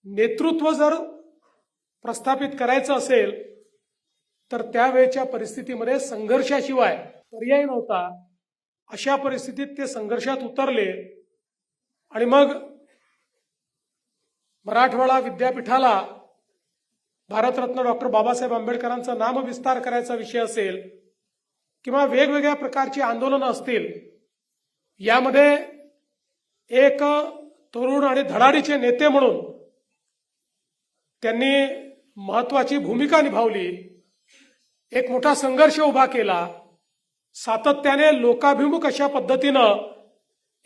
नेतृत्व जर प्रस्थापित करायचं असेल तर त्यावेळच्या परिस्थितीमध्ये संघर्षाशिवाय पर्याय नव्हता. अशा परिस्थितीत ते संघर्षात उतरले आणि मग मराठवाडा विद्यापीठाला भारतरत्न डॉक्टर बाबासाहेब आंबेडकरांचा नामविस्तार करायचा विषय असेल किंवा वेगवेगळ्या प्रकारची आंदोलनं असतील, यामध्ये एक तरुण आणि धडाडीचे नेते म्हणून त्यांनी महत्वाची भूमिका निभावली. एक मोठा संघर्ष उभा केला. सातत्याने लोकाभिमुख अशा पद्धतीनं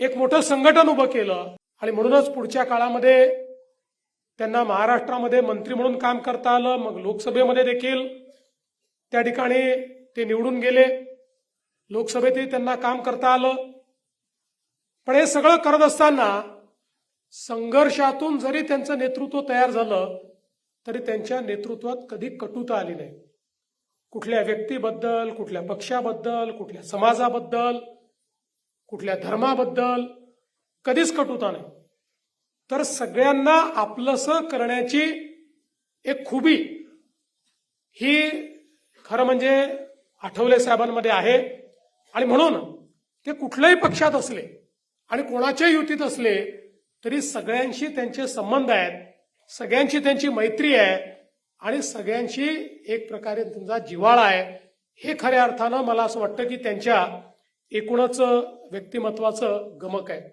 एक मोठं संघटन उभं केलं आणि म्हणूनच पुढच्या काळामध्ये त्यांना महाराष्ट्रामध्ये मंत्री म्हणून काम करता आलं. मग लोकसभेमध्ये देखील त्या ठिकाणी ते निवडून गेले. लोकसभेतही त्यांना काम करता आलं. पण हे सगळं करत असताना संघर्षातून जरी त्यांचं नेतृत्व तयार झालं तरी त्यांच्या नेतृत्वात कधी कटुता आली नाही. कुठल्या व्यक्तीबद्दल, कुठल्या पक्षाबद्दल, कुठल्या समाजाबद्दल, कुठल्या धर्माबद्दल कधीच कटुता नाही. तर सगळ्यांना आपलंसं करण्याची एक खुबी ही खरं म्हणजे आठवले साहेबांमध्ये आहे. आणि म्हणून ते कुठल्याही पक्षात असले आणि कोणाच्या युतीत असले तरी सगळ्यांशी त्यांचे संबंध आहेत, सगळ्यांची त्यांची मैत्री आहे आणि सगळ्यांशी एक प्रकारे त्यांचा जिव्हाळा आहे. हे खऱ्या अर्थानं मला असं वाटतं की त्यांच्या एकूणच व्यक्तिमत्वाचं गमक आहे.